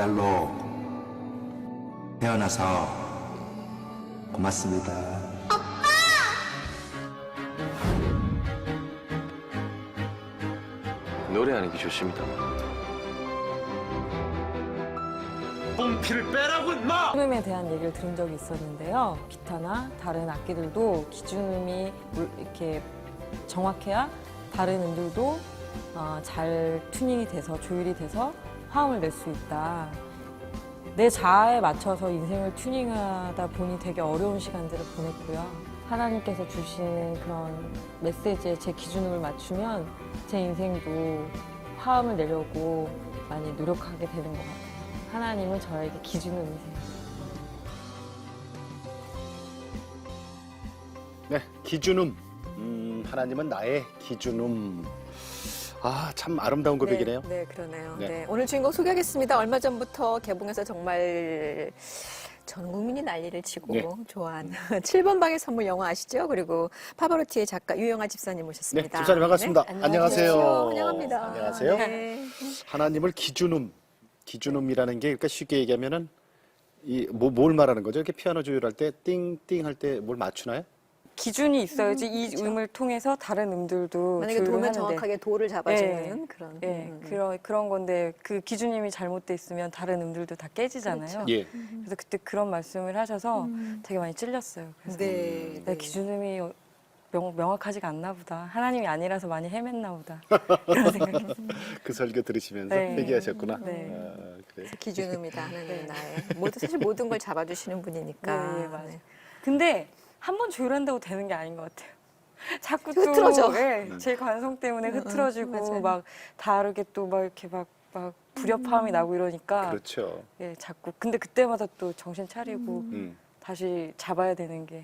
딸로 태어나서 고맙습니다. 노래하는 게 좋습니다. 뽕피를 빼라고 인마! 기준음에 대한 얘기를 들은 적이 있었는데요. 기타나 다른 악기들도 기준음이 이렇게 정확해야 다른 음들도 잘 튜닝이 돼서 조율이 돼서 화음을 낼 수 있다. 내 자아에 맞춰서 인생을 튜닝하다 보니 되게 어려운 시간들을 보냈고요. 하나님께서 주신 그런 메시지에 제 기준음을 맞추면 제 인생도 화음을 내려고 많이 노력하게 되는 것 같아요. 하나님은 저에게 기준음이세요. 네, 기준음. 하나님은 나의 기준음. 아, 참 아름다운 고백이네요. 네, 그러네요. 네. 네. 오늘 주인공 소개하겠습니다. 얼마 전부터 개봉해서 정말 전 국민이 난리를 치고 네. 좋아하는 7번 방의 선물 영화 아시죠? 그리고 파바로티의 작가 유영아 집사님 네, 모셨습니다. 집사님 반갑습니다. 네, 안녕하세요. 환영합니다. 안녕하세요. 네. 하나님을 기준음이라는 게 그러니까 쉽게 얘기하면은 뭘 말하는 거죠? 이렇게 피아노 조율할 때 띵띵 할 때 뭘 맞추나요? 기준이 있어야지 이 그렇죠. 음을 통해서 다른 음들도 만약에 조율을 도면 하는데. 정확하게 도를 잡아주는 네. 그런. 예, 그런 건데 그 기준임이 잘못돼 있으면 다른 음들도 다 깨지잖아요. 그렇죠. 예. 그래서 그때 그런 말씀을 하셔서 되게 많이 찔렸어요. 그래서 네. 내 기준음이 명확하지가 않나 보다. 하나님이 아니라서 많이 헤맸나 보다. 그런 생각했습니다. 그 설교 들으시면서 네. 회개하셨구나. 네. 아, 그래. 기준음이다 하나님 네. 나의 사실 모든 걸 잡아주시는 분이니까. 네, 맞아요. 근데 한 번 조율한다고 되는 게 아닌 것 같아요. 자꾸 또 흐트러져. 예, 제 관성 때문에 흐트러지고 맞아요. 막 다르게 또 막 이렇게 막 불협화음이 나고 이러니까 그렇죠. 예, 자꾸 근데 그때마다 또 정신 차리고 음. 다시 잡아야 되는 게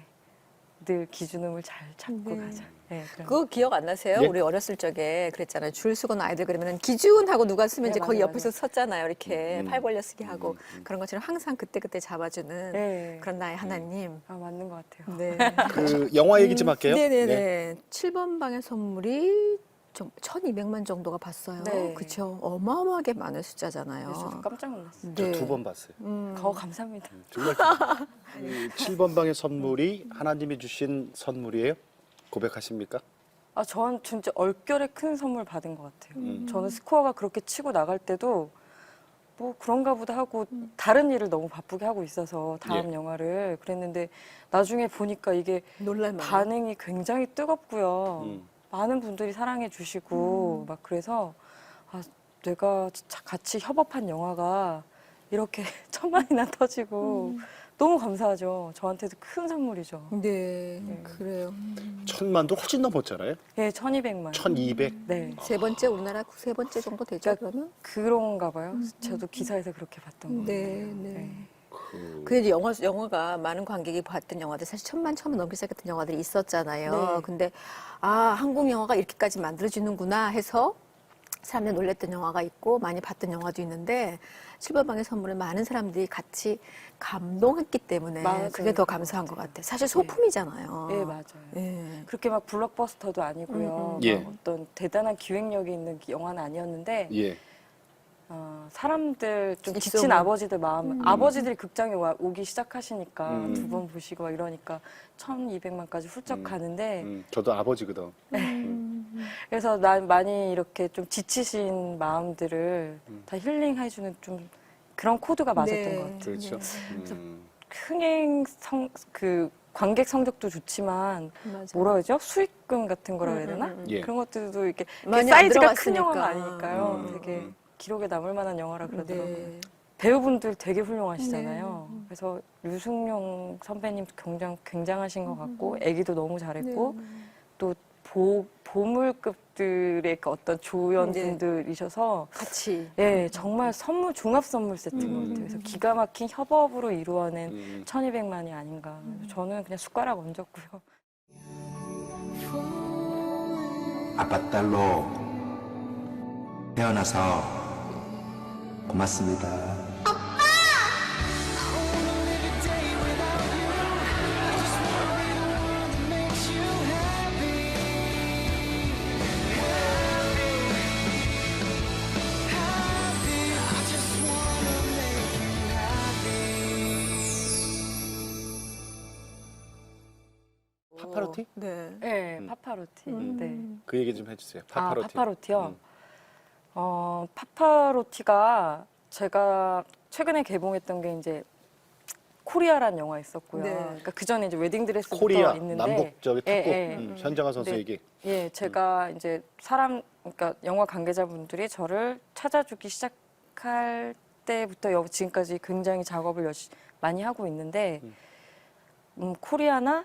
늘 기준음을 잘 잡고 네. 가자. 예, 그런 그거 기억 안 나세요? 예? 우리 어렸을 적에 그랬잖아요. 줄 서건 아이들 그러면 기준하고 누가 쓰면 네, 이제 거기 맞아요, 옆에서 섰잖아요. 이렇게 음. 팔 벌려 쓰게 하고 그런 것처럼 항상 그때그때 잡아주는 예. 그런 나의 하나님. 아, 맞는 것 같아요. 네. 그 영화 얘기 좀 할게요. 네네네. 7번 방의 선물이 1,200만 정도가 봤어요. 네. 그렇죠. 어마어마하게 많은 숫자잖아요. 네, 저도 깜짝 놀랐어요. 네. 저 2번 봤어요. 감사합니다. 정말 7번 방의 선물이 하나님이 주신 선물이에요? 고백하십니까? 아, 전 진짜 얼결에 큰 선물 받은 것 같아요. 저는 스코어가 그렇게 치고 나갈 때도 뭐 그런가 보다 하고 다른 일을 너무 바쁘게 하고 있어서 다음 예. 영화를 그랬는데 나중에 보니까 이게 놀랄만해요. 반응이 굉장히 뜨겁고요. 음. 많은 분들이 사랑해 주시고 막 그래서 아, 내가 같이 협업한 영화가 이렇게 천만이나 터지고 너무 감사하죠. 저한테도 큰 선물이죠. 네, 그래요. 1,000만도 훨씬 넘었잖아요. 예, 1200만. 1,200. 네. 세 번째 우리나라 세 번째 정도 되죠, 그러면? 그런가 봐요. 저도 기사에서 그렇게 봤던 것 네, 같아요. 네. 그게 영화가 많은 관객이 봤던 영화들 사실 1,000만 넘기 시작했던 영화들이 있었잖아요. 네. 근데 한국 영화가 이렇게까지 만들어지는구나 해서 사람들이 놀랬던 영화가 있고 많이 봤던 영화도 있는데 7번 방의 선물은 많은 사람들이 같이 감동했기 때문에 맞아요. 그게 더 감사한 것 같아요. 사실 소품이잖아요. 예, 맞아요. 예. 그렇게 막 블록버스터도 아니고요. 예. 막 어떤 대단한 기획력이 있는 영화는 아니었는데 예. 사람들 좀 지친 입소문. 아버지들 마음, 아버지들이 극장에 오기 시작하시니까 음. 두 번 보시고 막 이러니까 1,200만까지 훌쩍 가는데 저도 아버지거든. 그래서 난 많이 이렇게 좀 지치신 마음들을 다 힐링해주는 좀 그런 코드가 맞았던 네. 것 같아요. 그렇죠. 관객 성적도 좋지만 맞아요. 뭐라 그러죠? 수익금 같은 거라 해야 되나? 예. 그런 것들도 이렇게 많이 사이즈가 안 큰 들어갔으니까. 영화가 아니니까요. 음. 되게 기록에 남을 만한 영화라 그러더라고요. 네. 배우분들 되게 훌륭하시잖아요. 그래서 류승룡 선배님 굉장하신 것 같고 애기도 너무 잘했고 또 보물급들의 그 어떤 조연분들이셔서 같이. 예, 정말 종합 선물 세트인 것 같아요. 그래서 기가 막힌 협업으로 이루어낸 1,200만이 아닌가. 저는 그냥 숟가락 얹었고요. 아빠 딸로 태어나서 고맙습니다. 파파로티? 네. 네, 파파로티. 네. 그 얘기 좀 해주세요. 파파로티. 파파로티요. 파파로티가 제가 최근에 개봉했던 게 이제 코리아란 영화 있었고요. 네. 그러니까 그 전에 이제 웨딩드레스부터 코리아 있는데 남북 저기 특구 예. 현정아 선수 네. 얘기. 예, 제가 이제 그러니까 영화 관계자분들이 저를 찾아주기 시작할 때부터 지금까지 굉장히 작업을 많이 하고 있는데 코리아나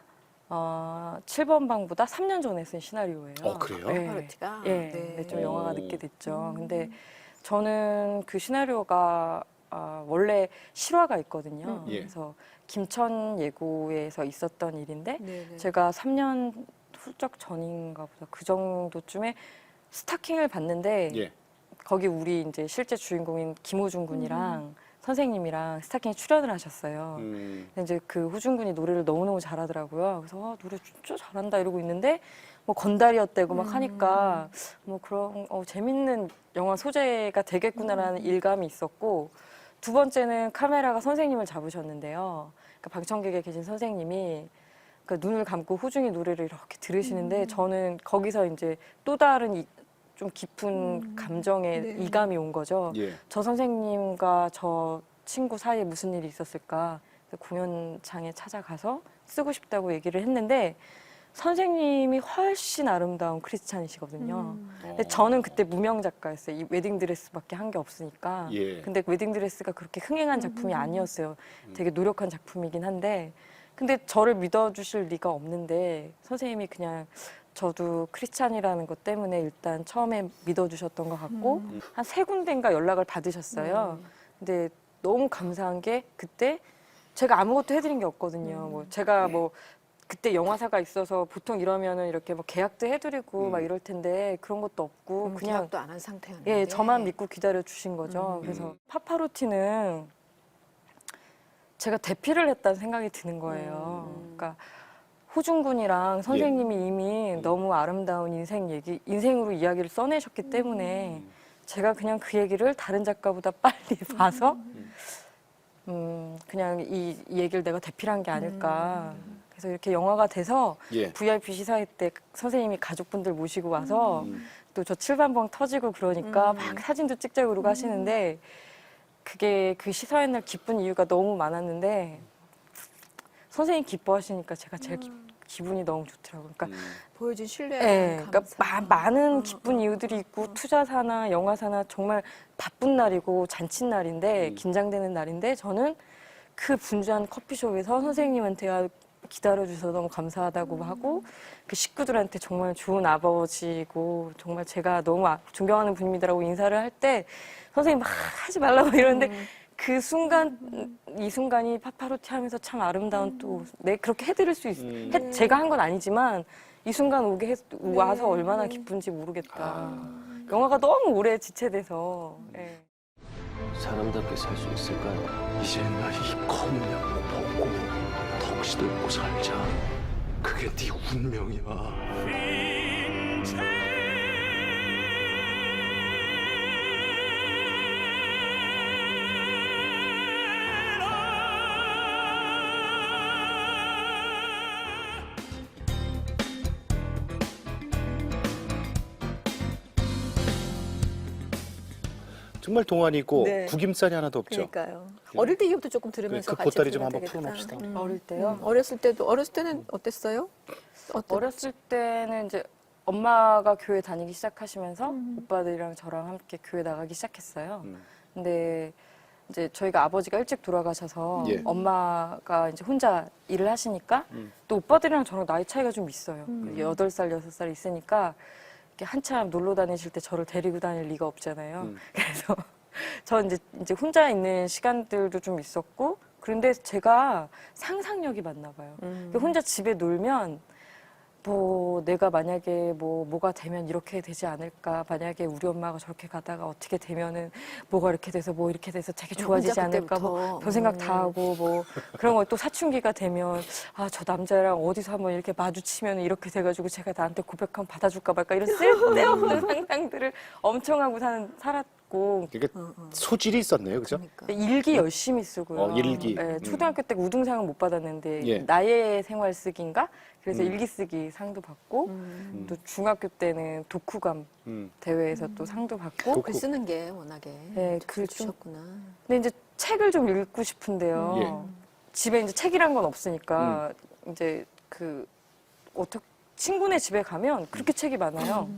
7번 방보다 3년 전에 쓴 시나리오예요. 그래요? 예. 파파로티가? 예, 네. 네, 좀 영화가 늦게 됐죠. 근데 저는 그 시나리오가 원래 실화가 있거든요. 예. 그래서 김천 예고에서 있었던 일인데 네네. 제가 3년 훌쩍 전인가 보다 그 정도쯤에 스타킹을 봤는데 예. 거기 우리 이제 실제 주인공인 김호중 군이랑 선생님이랑 스타킹에 출연을 하셨어요. 근데 이제 그 호중 군이 노래를 너무너무 잘하더라고요. 그래서 노래 진짜 잘한다 이러고 있는데 뭐 건달이었대고 막 하니까 뭐 그런 재밌는 영화 소재가 되겠구나라는 일감이 있었고 두 번째는 카메라가 선생님을 잡으셨는데요. 그러니까 방청객에 계신 선생님이 그러니까 눈을 감고 호중이 노래를 이렇게 들으시는데 저는 거기서 이제 또 다른 좀 깊은 감정의 네. 이감이 온 거죠. 예. 저 선생님과 저 친구 사이에 무슨 일이 있었을까? 그래서 공연장에 찾아가서 쓰고 싶다고 얘기를 했는데 선생님이 훨씬 아름다운 크리스찬이시거든요. 근데 저는 그때 무명 작가였어요. 이 웨딩드레스밖에 한 게 없으니까. 예. 근데 웨딩드레스가 그렇게 흥행한 작품이 아니었어요. 되게 노력한 작품이긴 한데 근데 저를 믿어주실 리가 없는데 선생님이 그냥 저도 크리스찬이라는 것 때문에 일단 처음에 믿어주셨던 것 같고 한 3군데인가 연락을 받으셨어요. 근데 너무 감사한 게 그때 제가 아무것도 해드린 게 없거든요. 뭐 제가 뭐 그때 영화사가 있어서 보통 이러면은 이렇게 뭐 계약도 해드리고 막 이럴 텐데 그런 것도 없고 그냥 계약도 안 한 상태였는데. 예 저만 믿고 기다려 주신 거죠. 그래서 파파로티는 제가 대피를 했다는 생각이 드는 거예요. 그러니까 호중 군이랑 선생님이 이미 너무 아름다운 인생으로 이야기를 써내셨기 때문에 제가 그냥 그 얘기를 다른 작가보다 빨리 봐서 그냥 이 얘기를 내가 대필한 게 아닐까. 그래서 이렇게 영화가 돼서 예. VIP 시사회 때 선생님이 가족분들 모시고 와서 또 저 칠반봉 터지고 그러니까 막 사진도 찍자고 그러고 하시는데 그게 그 시사회 날 기쁜 이유가 너무 많았는데 선생님 기뻐하시니까 제가 제일 기분이 너무 좋더라고요. 그러니까 보여준 신뢰. 네, 그러니까 많은 기쁜 이유들이 있고 투자사나 영화사나 정말 바쁜 날이고 잔칫날인데 긴장되는 날인데 저는 그 분주한 커피숍에서 선생님한테 기다려주셔서 너무 감사하다고 하고 그 식구들한테 정말 좋은 아버지고 정말 제가 너무 존경하는 분입니다라고 인사를 할 때 선생님 막 하지 말라고 이러는데 그 순간 이 순간이 파파로티 하면서 참 아름다운 또 그렇게 해드릴 수 제가 한 건 아니지만 이 순간 와서 얼마나 기쁜지 모르겠다. 영화가 너무 오래 지체돼서. 예. 사람답게 살 수 있을까요? 이제 나이 검냥 벗고 턱시도 입고 살자. 그게 네 운명이야. 정말 동안이고 네. 구김살이 하나도 없죠. 그러니까요. 어릴 때 이후부터 조금 들으면서 그 같이 보따리 좀 들으면 한번 되겠다. 풀어봅시다. 어릴 때요? 어렸을 때는 어땠어요? 어렸을 때는 이제 엄마가 교회 다니기 시작하시면서 오빠들이랑 저랑 함께 교회 나가기 시작했어요. 근데 이제 저희가 아버지가 일찍 돌아가셔서 예. 엄마가 이제 혼자 일을 하시니까 또 오빠들이랑 저랑 나이 차이가 좀 있어요. 8살, 6살 있으니까 이렇게 한참 놀러 다니실 때 저를 데리고 다닐 리가 없잖아요. 그래서 저 이제 혼자 있는 시간들도 좀 있었고 그런데 제가 상상력이 많나 봐요. 혼자 집에 놀면 뭐 내가 만약에 뭐가 되면 이렇게 되지 않을까 만약에 우리 엄마가 저렇게 가다가 어떻게 되면은 뭐가 이렇게 돼서 뭐 이렇게 돼서 되게 좋아지지 않을까 뭐 별 생각 다 하고 뭐 그런 거 또 사춘기가 되면 아 저 남자랑 어디서 한번 이렇게 마주치면 이렇게 돼가지고 제가 나한테 고백하면 받아줄까 말까 이런 쓸데없는 상상들을 엄청 하고 살았고 받고 그러니까 소질이 있었네요, 그죠? 그러니까. 일기 열심히 쓰고요. 일기. 네, 초등학교 때 우등상은 못 받았는데 예. 나의 생활 쓰기인가? 그래서 일기 쓰기 상도 받고 또 중학교 때는 독후감 대회에서 또 상도 받고 글 쓰는 게 워낙에 네, 글 글 좀- 주셨구나. 근데 이제 책을 좀 읽고 싶은데요. 집에 이제 책이란 건 없으니까 이제 친구네 집에 가면 그렇게 책이 많아요.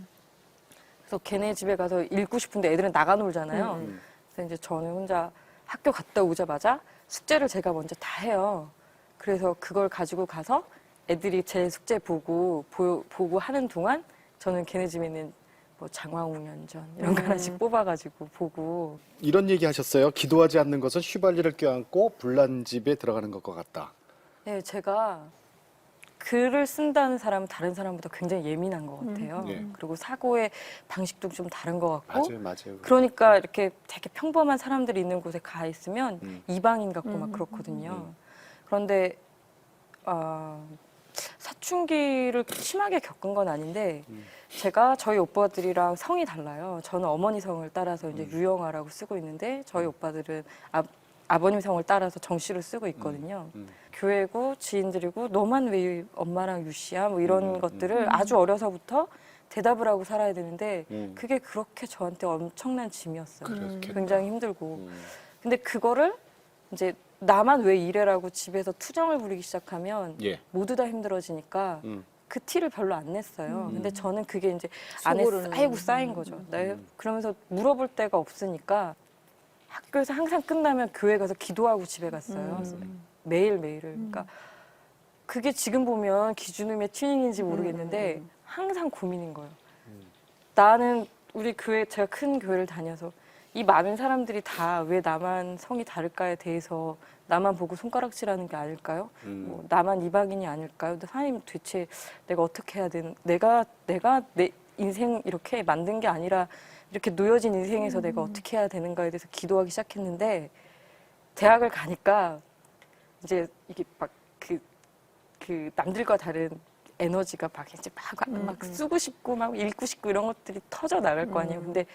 그래서 걔네 집에 가서 읽고 싶은데 애들은 나가 놀잖아요. 그래서 이제 저는 혼자 학교 갔다 오자마자 숙제를 제가 먼저 다 해요. 그래서 그걸 가지고 가서 애들이 제 숙제 보고 하는 동안 저는 걔네 집에 있는 뭐 장화홍련전 이런 거 하나씩 뽑아가지고 보고. 이런 얘기 하셨어요. 기도하지 않는 것은 휘발유를 껴안고 불난 집에 들어가는 것과 같다. 네, 제가 글을 쓴다는 사람은 다른 사람보다 굉장히 예민한 것 같아요. 예. 그리고 사고의 방식도 좀 다른 것 같고. 맞아요. 그러니까 이렇게 되게 평범한 사람들이 있는 곳에 가 있으면 이방인 같고 막 그렇거든요. 그런데 사춘기를 심하게 겪은 건 아닌데 제가 저희 오빠들이랑 성이 달라요. 저는 어머니 성을 따라서 이제 유영아라고 쓰고 있는데 저희 오빠들은 아버님 성을 따라서 정씨로 쓰고 있거든요. 교회고 지인들이고 너만 왜 엄마랑 유씨야 뭐 이런 것들을 아주 어려서부터 대답을 하고 살아야 되는데 그게 그렇게 저한테 엄청난 짐이었어요. 그렇겠다. 굉장히 힘들고. 근데 그거를 이제 나만 왜 이래라고 집에서 투정을 부리기 시작하면 예. 모두 다 힘들어지니까 그 티를 별로 안 냈어요. 근데 저는 그게 이제 안에 속으로는. 쌓이고 쌓인 거죠. 그러면서 물어볼 데가 없으니까 학교에서 항상 끝나면 교회 가서 기도하고 집에 갔어요. 매일매일을. 그러니까 그게 지금 보면 기준음의 튜닝인지 모르겠는데 항상 고민인 거예요. 나는 우리 교회, 제가 큰 교회를 다녀서 이 많은 사람들이 다 왜 나만 성이 다를까에 대해서 나만 보고 손가락질하는 게 아닐까요? 뭐 나만 이방인이 아닐까요? 근데 하나님 대체 내가 어떻게 해야 되는? 내가 내 인생 이렇게 만든 게 아니라 이렇게 놓여진 인생에서 내가 어떻게 해야 되는가에 대해서 기도하기 시작했는데 대학을 가니까 이제 이게 막 그 남들과 다른 에너지가 막 이제 막 쓰고 싶고 막 읽고 싶고 이런 것들이 터져 나갈 거 아니에요. 근데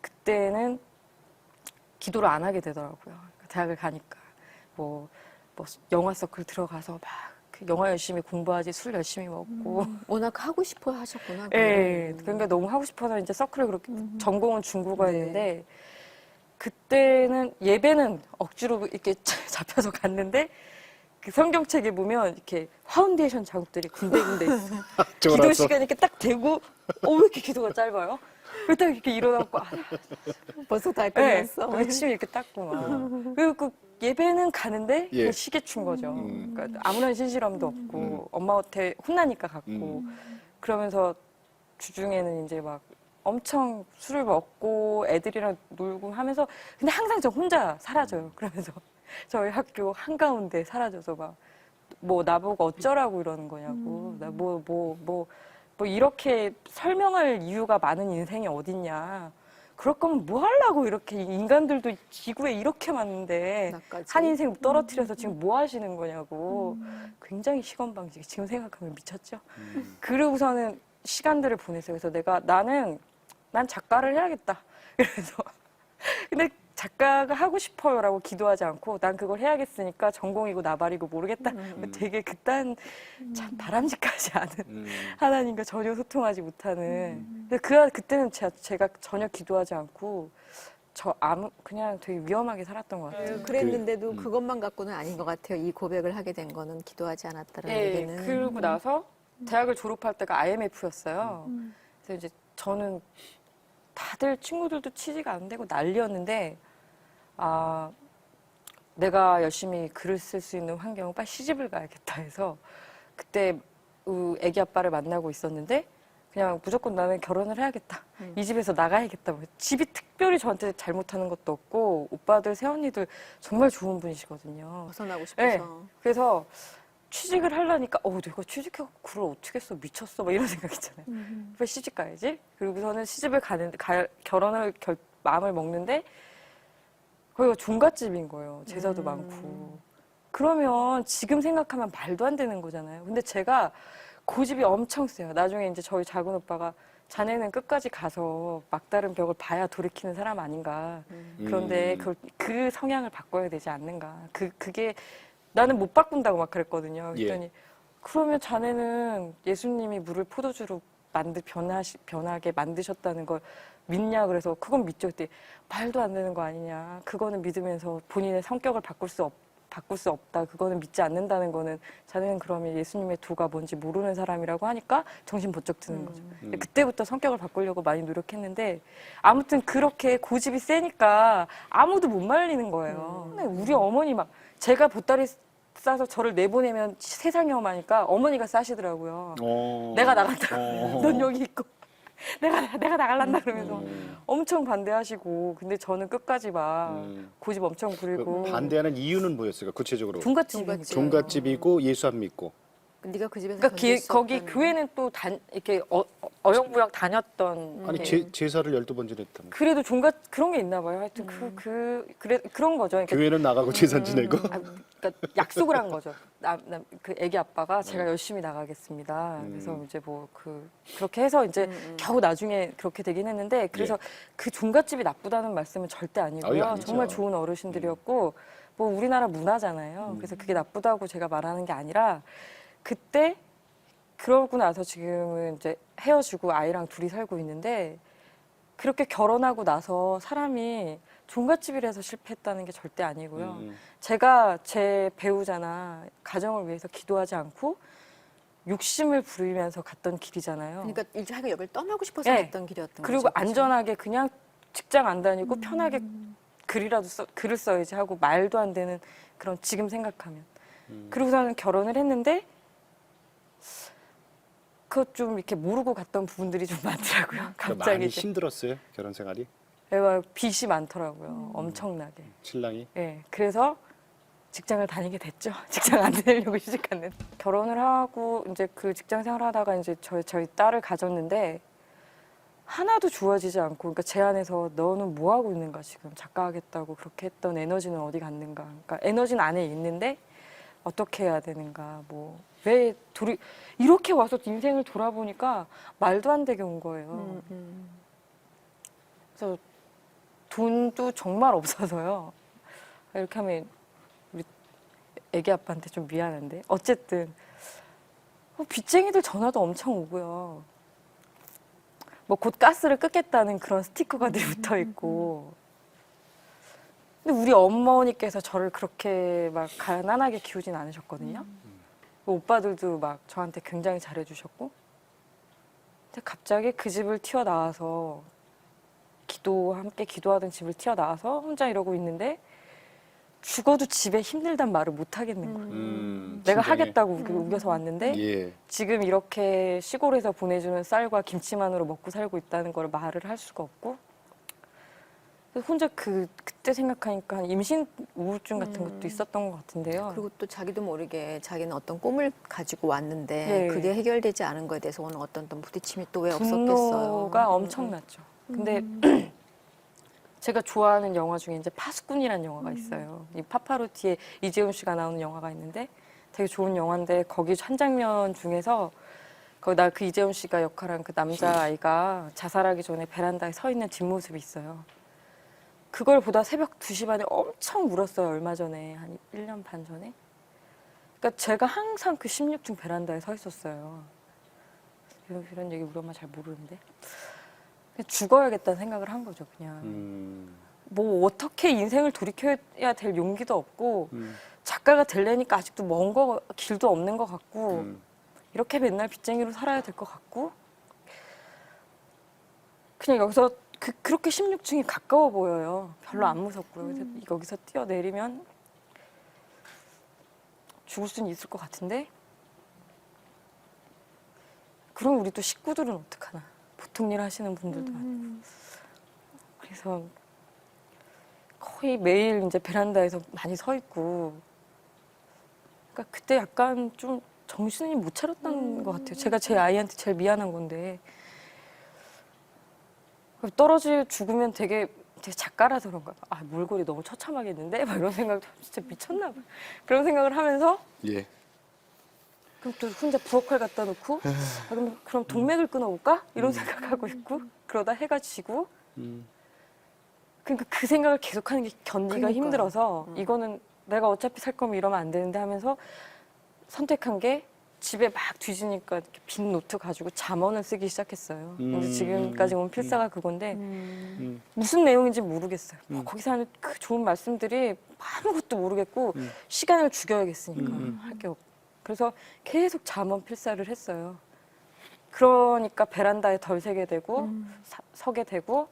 그때는 기도를 안 하게 되더라고요. 대학을 가니까 뭐 영화 서클 들어가서 막 그 영화 열심히 공부하지 술 열심히 먹고. 워낙 하고 싶어 하셨구나. 예. 그러니까 너무 하고 싶어서 이제 서클을 그렇게 전공은 중국어였는데 네. 그때는 예배는 억지로 이렇게 잡혀서 갔는데 그 성경책에 보면 이렇게 파운데이션 자국들이 군데군데 있어. 기도 시간 이렇게 딱 되고 왜 이렇게 기도가 짧아요? 왜 딱 이렇게 일어나고 벌써 다 네, 끝났어. 열심히 이렇게 닦고 막. 그리고 그 예배는 가는데 예. 그냥 시계춘 거죠. 그러니까 아무런 신실함도 없고 엄마한테 혼나니까 갔고 그러면서 주중에는 이제 막 엄청 술을 먹고 애들이랑 놀고 하면서 근데 항상 저 혼자 사라져요. 그러면서 저희 학교 한가운데 사라져서 막 뭐 나보고 어쩌라고 이러는 거냐고 나 뭐 이렇게 설명할 이유가 많은 인생이 어딨냐. 그럴 거면 뭐 하려고 이렇게 인간들도 지구에 이렇게 많은데 나까지. 한 인생 떨어뜨려서 지금 뭐 하시는 거냐고. 굉장히 시건방지게 지금 생각하면 미쳤죠. 그러고서는 시간들을 보냈어요. 그래서 난 작가를 해야겠다. 그래서 근데 작가가 하고 싶어요라고 기도하지 않고 난 그걸 해야겠으니까 전공이고 나발이고 모르겠다. 되게 그딴 참 바람직하지 않은 하나님과 전혀 소통하지 못하는. 그때는 제가 전혀 기도하지 않고 그냥 되게 위험하게 살았던 것 같아요. 그랬는데도 그것만 갖고는 아닌 것 같아요. 이 고백을 하게 된 거는 기도하지 않았다라는 예, 얘기는. 그러고 나서 대학을 졸업할 때가 IMF였어요. 그래서 이제 저는 다들 친구들도 취지가 안 되고 난리였는데 내가 열심히 글을 쓸 수 있는 환경은 빨리 시집을 가야겠다 해서 그때 애기 아빠를 만나고 있었는데 그냥 무조건 나는 결혼을 해야겠다. 이 집에서 나가야겠다. 집이 특별히 저한테 잘못하는 것도 없고 오빠들 새언니들 정말 좋은 분이시거든요. 벗어나고 싶어서. 네. 그래서 취직을 하려니까 내가 취직해서 글을 어떻게 써 미쳤어 막 이런 생각 있잖아요. 왜 시집 가야지? 그리고서는 시집을 결혼을 마음을 먹는데 거기가 종갓집인 거예요. 제사도 많고. 그러면 지금 생각하면 말도 안 되는 거잖아요. 근데 제가 고집이 엄청 세요. 나중에 이제 저희 작은 오빠가 자네는 끝까지 가서 막다른 벽을 봐야 돌이키는 사람 아닌가. 그런데 그 성향을 바꿔야 되지 않는가. 그게 나는 못 바꾼다고 막 그랬거든요. 그랬더니 그러면 자네는 예수님이 물을 포도주로 변하게 만드셨다는 걸 믿냐? 그래서 그건 믿죠. 그때 말도 안 되는 거 아니냐. 그거는 믿으면서 본인의 성격을 바꿀 수 없다. 그거는 믿지 않는다는 거는 자네는 그러면 예수님의 도가 뭔지 모르는 사람이라고 하니까 정신 번쩍 드는 거죠. 근데 그때부터 성격을 바꾸려고 많이 노력했는데 아무튼 그렇게 고집이 세니까 아무도 못 말리는 거예요. 근데 우리 어머니 막 제가 보따리 싸서 저를 내보내면 세상이 험하니까 어머니가 싸시더라고요. 내가 나간다. 넌 여기 있고. 내가 나갈란다 그러면서 엄청 반대하시고 근데 저는 끝까지 막 고집 엄청 부리고 반대하는 이유는 뭐였을까 구체적으로? 종갓집이니까. 종갓집이고 예수 안 믿고. 네가 그 집에서 그러니까 견딜 수 거기 없다는. 교회는 또 이렇게 어영부영 다녔던 아니 게 제사를 12번 지냈다면. 그래도 종갓 그런 게 있나 봐요. 하여튼 그런 거죠. 그러니까, 교회는 나가고 제사 지내고. 그러니까 약속을 한 거죠. 그 애기 아빠가 제가 열심히 나가겠습니다. 그래서 이제 뭐 그렇게 해서 이제 겨우 나중에 그렇게 되긴 했는데 그래서 그 종갓집이 나쁘다는 말씀은 절대 아니고요. 아니죠. 정말 좋은 어르신들이었고 뭐 우리나라 문화잖아요. 그래서 그게 나쁘다고 제가 말하는 게 아니라 그때 그러고 나서 지금은 이제 헤어지고 아이랑 둘이 살고 있는데 그렇게 결혼하고 나서 사람이 종갓집이라서 실패했다는 게 절대 아니고요. 제가 제 배우자나 가정을 위해서 기도하지 않고 욕심을 부리면서 갔던 길이잖아요. 그러니까 자기가 여기를 떠나고 싶어서 네. 갔던 길이었던 그리고 거죠. 안전하게 그냥 직장 안 다니고 편하게 글을 써야지 하고 말도 안 되는 그런 지금 생각하면. 그러고서는 결혼을 했는데 그것 좀 이렇게 모르고 갔던 부분들이 좀 많더라고요. 갑자기 많이 이제. 힘들었어요 결혼 생활이. 애가 빚이 많더라고요. 엄청나게. 신랑이. 예, 그래서 직장을 다니게 됐죠. 직장 안 다니려고 시작했는데 결혼을 하고 이제 그 직장 생활하다가 이제 저희 딸을 가졌는데 하나도 좋아지지 않고 그러니까 제 안에서 너는 뭐 하고 있는가 지금 작가 하겠다고 그렇게 했던 에너지는 어디 갔는가. 그러니까 에너지는 안에 있는데 어떻게 해야 되는가. 뭐 왜 이렇게 와서 인생을 돌아보니까 말도 안 되게 온 거예요. 그래서 돈도 정말 없어서요. 이렇게 하면 우리 애기 아빠한테 좀 미안한데 어쨌든 빚쟁이들 전화도 엄청 오고요. 뭐 곧 가스를 끊겠다는 그런 스티커가들이 붙어 있고. 근데 우리 어머니께서 저를 그렇게 막 가난하게 키우진 않으셨거든요. 오빠들도 막 저한테 굉장히 잘해주셨고. 근데 갑자기 그 집을 튀어나와서 함께 기도하던 집을 튀어나와서 혼자 이러고 있는데 죽어도 집에 힘들단 말을 못 하겠는 거예요. 내가 하겠다고 우겨서 왔는데 예. 지금 이렇게 시골에서 보내주는 쌀과 김치만으로 먹고 살고 있다는 걸 말을 할 수가 없고 그래서 혼자 그때 생각하니까 임신 우울증 같은 것도 있었던 것 같은데요. 그리고 또 자기도 모르게 자기는 어떤 꿈을 가지고 왔는데 네. 그게 해결되지 않은 거에 대해서 오는 어떤 부딪힘이 또 왜 없었겠어요. 분노가 엄청났죠. 근데 제가 좋아하는 영화 중에 이제 파수꾼이라는 영화가 있어요. 이 파파로티에 이재훈 씨가 나오는 영화가 있는데 되게 좋은 영화인데 거기 한 장면 중에서 거기 그 이재훈 씨가 역할한 그 남자아이가 자살하기 전에 베란다에 서 있는 뒷모습이 있어요. 그걸 보다 새벽 2시 반에 엄청 울었어요. 얼마 전에 한 1년 반 전에. 그러니까 제가 항상 그 16층 베란다에 서 있었어요. 이런 얘기 우리 엄마 잘 모르는데. 그냥 죽어야겠다는 생각을 한 거죠, 그냥. 뭐 어떻게 인생을 돌이켜야 될 용기도 없고 작가가 되려니까 아직도 길도 없는 것 같고 이렇게 맨날 빚쟁이로 살아야 될 것 같고 그냥 여기서 그렇게 16층이 가까워 보여요. 별로 안 무섭고요. 그래서 여기서 뛰어내리면 죽을 수는 있을 것 같은데 그럼 우리 또 식구들은 어떡하나. 보통 일 하시는 분들도 아니고. 그래서 거의 매일 이제 베란다에서 많이 서 있고. 그러니까 그때 약간 좀 정신이 못 차렸던 것 같아요. 제가 제 아이한테 제일 미안한 건데. 떨어져 죽으면 되게 작가라서 그런가 봐. 몰골이 너무 처참하겠는데? 막 이런 생각도 진짜 미쳤나 봐. 그런 생각을 하면서 예. 그럼 또 혼자 부엌칼 갖다 놓고 그럼 동맥을 끊어볼까? 이런 생각하고 있고 그러다 해가 지고 그러니까 그 생각을 계속하는 게 견디기가 그러니까요. 힘들어서 이거는 내가 어차피 살 거면 이러면 안 되는데 하면서 선택한 게 집에 막 뒤지니까 이렇게 빈 노트 가지고 잠언을 쓰기 시작했어요. 근데 지금까지 온 필사가 그건데 무슨 내용인지 모르겠어요. 뭐 거기서 하는 그 좋은 말씀들이 아무것도 모르겠고 시간을 죽여야겠으니까 할 게 없고 그래서 계속 잠언 필사를 했어요. 그러니까 베란다에 덜 새게 되고 서게 되고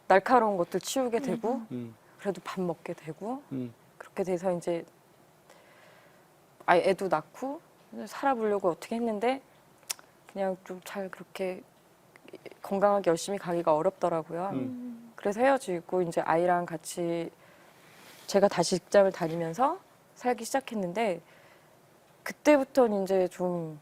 날카로운 것들 치우게 되고 그래도 밥 먹게 되고 그렇게 돼서 이제 애도 낳고 살아보려고 어떻게 했는데 그냥 좀 잘 그렇게 건강하게 열심히 가기가 어렵더라고요. 그래서 헤어지고 이제 아이랑 같이 제가 다시 직장을 다니면서 살기 시작했는데 그때부터는 이제 좀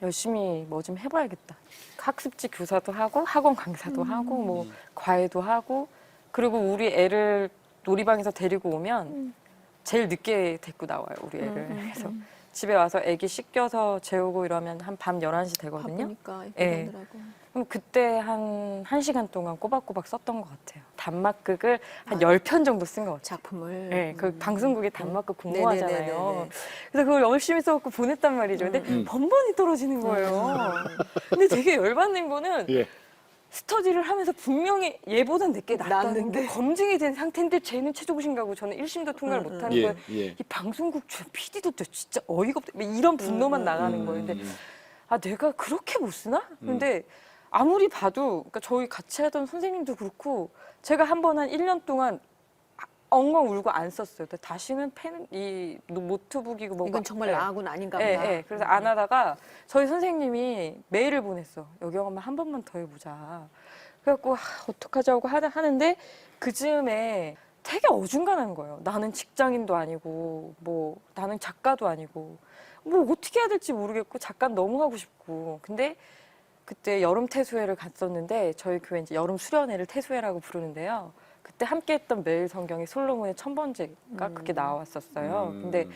열심히 뭐 좀 해봐야겠다. 학습지 교사도 하고 학원 강사도 하고 뭐 과외도 하고 그리고 우리 애를 놀이방에서 데리고 오면 제일 늦게 데리고 나와요 우리 애를. 그래서 집에 와서 애기 씻겨서 재우고 이러면 한 밤 11시 되거든요. 바쁘니까 예. 하더라고. 그럼 그때 한 1시간 동안 꼬박꼬박 썼던 것 같아요. 단막극을 한 10편 정도 쓴 것 같아요. 작품을. 네, 그 방송국에 단막극 공모하잖아요. 네네네네네. 그래서 그걸 열심히 써갖고 보냈단 말이죠. 근데 번번이 떨어지는 거예요. 근데 되게 열받는 거는 예. 스터디를 하면서 분명히 얘보단 내게 낫다는 낫는데. 게 검증이 된 상태인데 쟤는 최저고신가고 저는 1심도 통과를 못하는 예, 거예요. 예. 이 방송국 PD도 진짜 어이가 없다. 이런 분노만 나가는 거예요. 근데 아 내가 그렇게 못 쓰나? 근데 아무리 봐도 그러니까 저희 같이 하던 선생님도 그렇고 제가 한 번 한 1년 동안 엉엉 울고 안 썼어요. 근데 다시는 이 노트북이고 뭐가 이건 정말 나하고는 아닌가 보다. 예, 예. 그래서 안 하다가 저희 선생님이 메일을 보냈어. 여경 엄마 한 번만 더 해보자. 그래갖고 어떡하자고 하는데 그 즈음에 되게 어중간한 거예요. 나는 직장인도 아니고 뭐 나는 작가도 아니고 뭐 어떻게 해야 될지 모르겠고 작가 너무 하고 싶고 근데 그때 여름 태수회를 갔었는데 저희 교회 이제 여름 수련회를 태수회라고 부르는데요. 그때 함께했던 매일 성경의 솔로몬의 1000번째가 그게 나왔었어요. 근데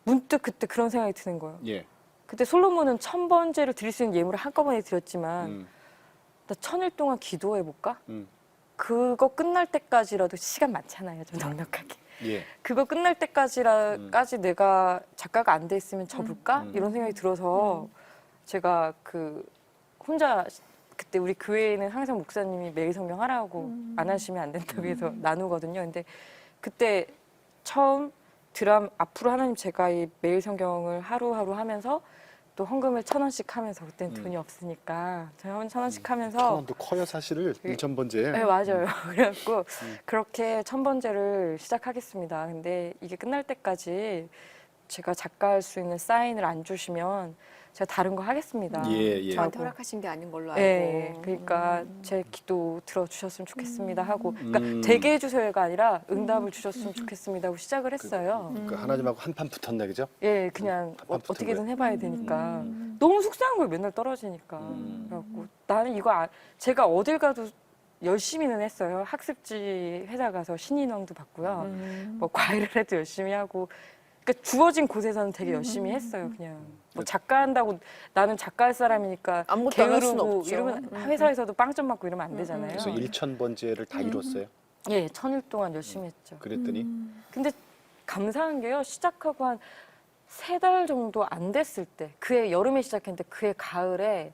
문득 그때 그런 생각이 드는 거예요. 예. 그때 솔로몬은 1000번째를 드릴 수 있는 예물을 한꺼번에 드렸지만 나 1000일 동안 기도해볼까? 그거 끝날 때까지라도 시간 많잖아요. 좀 넉넉하게. 예. 그거 끝날 때까지 내가 작가가 안 돼 있으면 접을까? 이런 생각이 들어서 제가 그 혼자 그때 우리 교회에는 항상 목사님이 매일 성경 하라고 안 하시면 안 된다고 해서 나누거든요. 근데 그때 처음 앞으로 하나님 제가 이 매일 성경을 하루하루 하면서 또 헌금을 1000원씩 하면서 그때는 돈이 없으니까 저희 1000원씩 하면서 1000원도 커요 사실을 1000번째. 네 맞아요. 그래갖고 그렇게 1000번째를 시작하겠습니다. 근데 이게 끝날 때까지 제가 작가할 수 있는 사인을 안 주시면 제가 다른 거 하겠습니다. 예, 예. 저한테 허락하신 게 아닌 걸로 알고. 네, 그러니까 제 기도 들어주셨으면 좋겠습니다 하고 그러니까 되게 해주세요가 아니라 응답을 주셨으면 좋겠습니다 하고 시작을 했어요. 그러니까 하나님하고 한판 붙었네 그죠? 예, 그냥 어떻게든 해봐야 되니까 너무 속상한 거예요. 맨날 떨어지니까. 그래갖고 나는 이거 제가 어딜 가도 열심히는 했어요. 학습지 회사 가서 신인왕도 받고요. 뭐 과외를 해도 열심히 하고. 그러니까 주어진 곳에서는 되게 열심히 했어요. 그냥 뭐 작가 한다고 나는 작가 할 사람이니까 아무것도 안 할 수는 게으르고 없죠. 이러면 회사에서도 빵점 맞고 이러면 안 되잖아요. 그래서 1000번째를 다 이뤘어요. 예, 1000일 동안 열심히 했죠. 그랬더니 근데 감사한 게요. 시작하고 한 3달 정도 안 됐을 때 그해 여름에 시작했는데 그해 가을에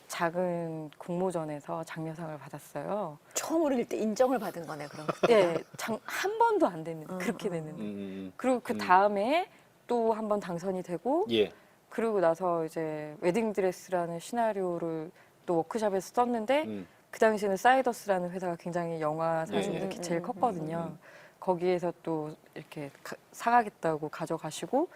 작은 공모전에서 장려상을 받았어요. 처음으로 일때 인정을 받은 거네 그럼. 예, 한 번도 안 됐는데 그렇게 됐는데 그리고 그 다음에 또 한 번 당선이 되고 예. 그리고 나서 이제 웨딩드레스라는 시나리오를 또 워크숍에서 썼는데 그 당시에는 사이더스라는 회사가 굉장히 영화사 중에서 제일 컸거든요. 거기에서 또 이렇게 사가겠다고 가져가시고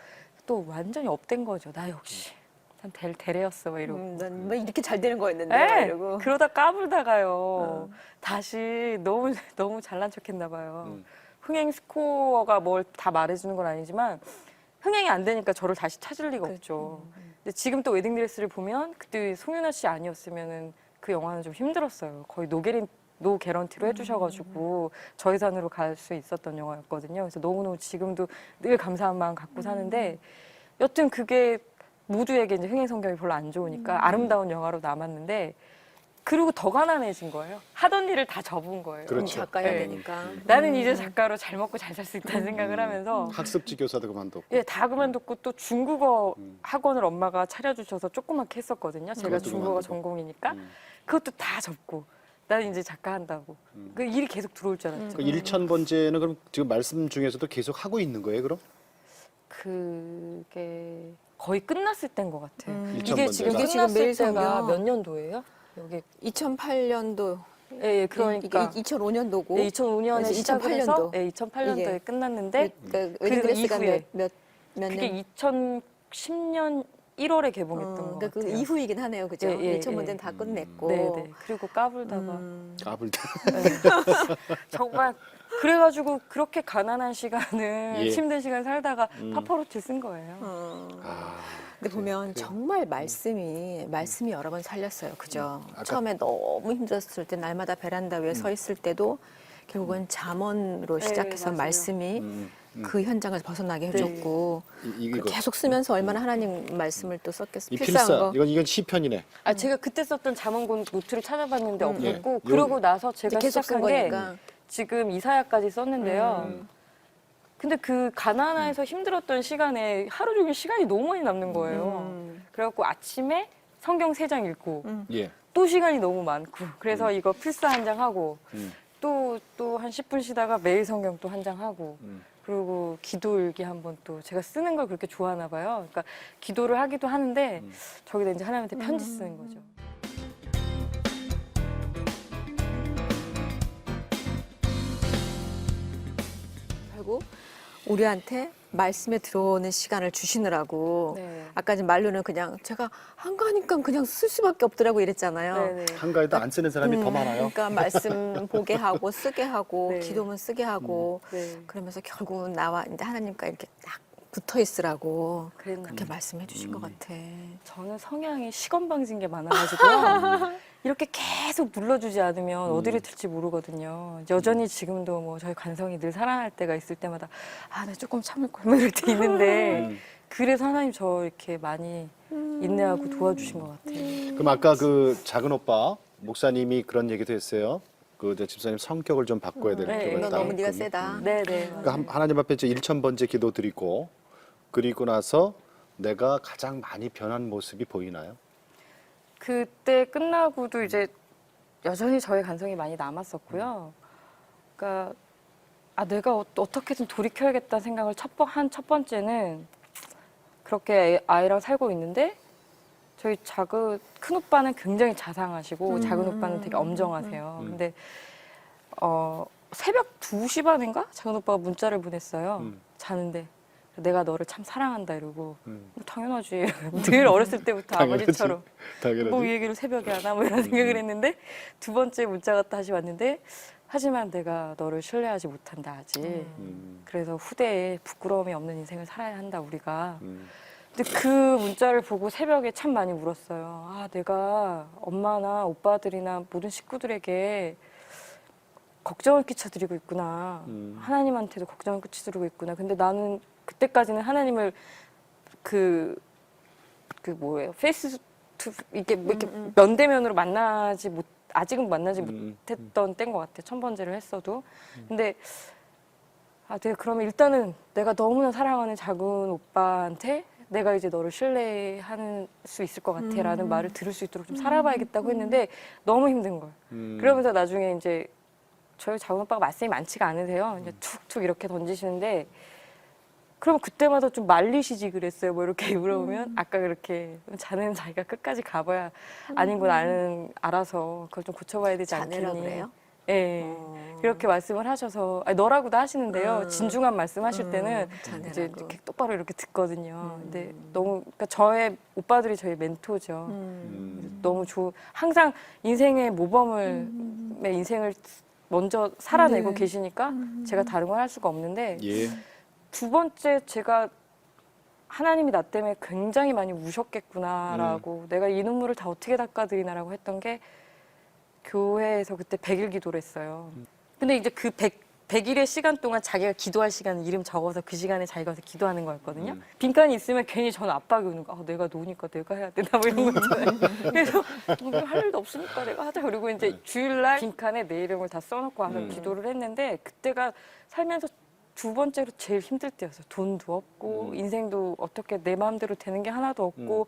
또 완전히 업된 거죠. 나 역시 난 대레였어 막 이러고. 난 뭐 이렇게 잘 되는 거였는데 네, 막 이러고. 그러다 까불다가요. 다시 너무 잘난 척했나 봐요. 흥행 스코어가 뭘 다 말해주는 건 아니지만 흥행이 안 되니까 저를 다시 찾을 리가 없죠. 근데 지금 또 웨딩드레스를 보면 그때 송윤아 씨 아니었으면은 그 영화는 좀 힘들었어요. 거의 노게린 노 개런티로 해주셔가지고 저예산으로 갈 수 있었던 영화였거든요. 그래서 너무너무 지금도 늘 감사한 마음 갖고 사는데 여튼 그게 모두에게 이제 흥행성경이 별로 안 좋으니까 아름다운 영화로 남았는데 그리고 더 가난해진 거예요. 하던 일을 다 접은 거예요. 그렇죠. 작가야 네. 되니까. 나는 이제 작가로 잘 먹고 잘 살 수 있다는 생각을 하면서 학습지 교사도 그만뒀고. 예, 다 그만뒀고 또 중국어 학원을 엄마가 차려주셔서 조그맣게 했었거든요. 제가 그것도 중국어 그만두고. 전공이니까 그것도 다 접고 나는 이제 작가 한다고 그 일이 계속 들어올 줄 알았죠. 그 1,000번째는 그럼 지금 말씀 중에서도 계속 하고 있는 거예요, 그럼? 그게 거의 끝났을 때인 것 같아요. 일천 이게 번째가? 지금 이게 지금 끝났을 매일 때가 성경. 몇 년도예요? 여기 2008년도. 예, 그러니까 2005년도고. 네, 2005년에 그래서 시작을 해서 2008년도. 네, 2008년도에 이게. 끝났는데 그러니까 웨딩드레스가 이후에. 몇 그게 년. 2010년 1월에 개봉했던 것 그러니까 그 같아요. 이후이긴 하네요, 그죠? 예, 예, 1천 번째는 예. 다 끝냈고. 네, 네. 그리고 까불다가 까불다. 정말 그래가지고 그렇게 가난한 시간을 예. 힘든 시간 살다가 파파로티 쓴 거예요. 아, 근데 보면 정말 말씀이 여러 번 살렸어요, 그죠? 아까- 처음에 너무 힘들었을 때 날마다 베란다 위에 서 있을 때도 결국은 잠언으로 네, 시작해서 맞아요. 말씀이 그 현장을 벗어나게 네. 해줬고 이거. 계속 쓰면서 얼마나 하나님 말씀을 또 썼겠어요. 이 필사한 필사. 거. 이건 시편이네. 아 제가 그때 썼던 잠언 노트를 찾아봤는데 없었고 예. 그러고 나서 제가 계속 쓴 시작한 게 거니까. 지금 이사야까지 썼는데요. 근데 그 가난해서 힘들었던 시간에 하루 종일 시간이 너무 많이 남는 거예요. 그래갖고 아침에 성경 3장 읽고 예. 또 시간이 너무 많고 그래서 이거 필사 한 장 하고 음. 또 한 10분 쉬다가 매일 성경 또 한 장 하고 그리고 기도 일기 한번 또 제가 쓰는 걸 그렇게 좋아하나 봐요. 그러니까 기도를 하기도 하는데 저기다 이제 하나님한테 편지 쓰는 거죠. 결국 우리한테 말씀에 들어오는 시간을 주시느라고 네. 아까 전 말로는 그냥 제가 한가하니까 그냥 쓸 수밖에 없더라고 이랬잖아요. 네네. 한가해도 안 쓰는 사람이 더 많아요. 그러니까 말씀 보게 하고 쓰게 하고 네. 기도문 쓰게 하고 네. 그러면서 결국은 나와 이제 하나님과 이렇게 딱 붙어 있으라고 그랬나 그렇게 말씀해 주신 것 같아. 저는 성향이 시건방진 게 많아가지고 이렇게 계속 눌러주지 않으면 어디를 틀지 모르거든요. 여전히 지금도 뭐 저희 관성이 늘 살아날 때가 있을 때마다 아, 나 조금 참을 걸 뭐 이럴 때 있는데 그래서 하나님 저 이렇게 많이 인내하고 도와주신 것 같아요. 그럼 아까 그 작은 오빠 목사님이 그런 얘기도 했어요. 그 이제 집사님 성격을 좀 바꿔야 될 네, 필요가 너 있다. 너무 네가 세다. 네네. 그러니까 하나님 앞에 이제 1,000번째 기도 드리고 그리고 나서 내가 가장 많이 변한 모습이 보이나요? 그때 끝나고도 이제 여전히 저의 간성이 많이 남았었고요. 그러니까 아 내가 어떻게든 돌이켜야겠다는 생각을 첫 번째는 그렇게 아이랑 살고 있는데 저희 큰 오빠는 굉장히 자상하시고 작은 오빠는 되게 엄정하세요. 근데 새벽 2시 반인가 작은 오빠가 문자를 보냈어요. 자는데 내가 너를 참 사랑한다 이러고 뭐 당연하지. 늘 어렸을 때부터 아버지처럼 당연하지. 뭐 이 얘기를 새벽에 하나 뭐 이런 생각을 했는데 두 번째 문자가 다시 왔는데 하지만 내가 너를 신뢰하지 못한다 아직. 그래서 후대에 부끄러움이 없는 인생을 살아야 한다 우리가. 근데 그 문자를 보고 새벽에 참 많이 울었어요. 아 내가 엄마나 오빠들이나 모든 식구들에게 걱정을 끼쳐드리고 있구나. 하나님한테도 걱정을 끼쳐드리고 있구나. 근데 나는 그때까지는 하나님을 페이스 투 이게 면대면으로 아직은 만나지 못했던 때인 것 같아. 1000번째를 했어도. 근데 아, 내가 그러면 일단은 내가 너무나 사랑하는 작은 오빠한테 내가 이제 너를 신뢰할 수 있을 것 같아라는 말을 들을 수 있도록 좀 살아봐야겠다고 했는데 너무 힘든 걸. 그러면서 나중에 이제 저희 작은 오빠가 말씀이 많지가 않으세요. 이제 툭툭 이렇게 던지시는데 그럼 그때마다 좀 말리시지 그랬어요. 뭐 이렇게 물어보면 아까 그렇게 자네는 자기가 끝까지 가봐야 아닌 건 알아서 그걸 좀 고쳐봐야 되지 자네라 않겠니. 그래요? 예. 그렇게 말씀을 하셔서 너라고도 하시는데요. 진중한 말씀하실 때는 자네라고. 이제 이렇게 똑바로 이렇게 듣거든요. 근데 너무 그러니까 저의 오빠들이 저희 멘토죠. 너무 항상 인생의 모범의 인생을 먼저 살아내고 계시니까 제가 다른 걸 할 수가 없는데 예. 두 번째 제가 하나님이 나 때문에 굉장히 많이 우셨겠구나라고 내가 이 눈물을 다 어떻게 닦아드리나라고 했던 게 교회에서 그때 100일 기도를 했어요. 근데 이제 그 100일의 시간 동안 자기가 기도할 시간을 이름 적어서 그 시간에 자기가 가서 기도하는 거였거든요. 빈칸이 있으면 괜히 저는 압박이 오는 거야. 내가 노니까 내가 해야 되나 뭐 이런 거 있잖아요. 그래서 할 일도 없으니까 내가 하자. 그리고 이제 주일날 빈칸에 내 이름을 다 써놓고 와서 기도를 했는데 그때가 살면서 두 번째로 제일 힘들 때였어요. 돈도 없고 인생도 어떻게 내 마음대로 되는 게 하나도 없고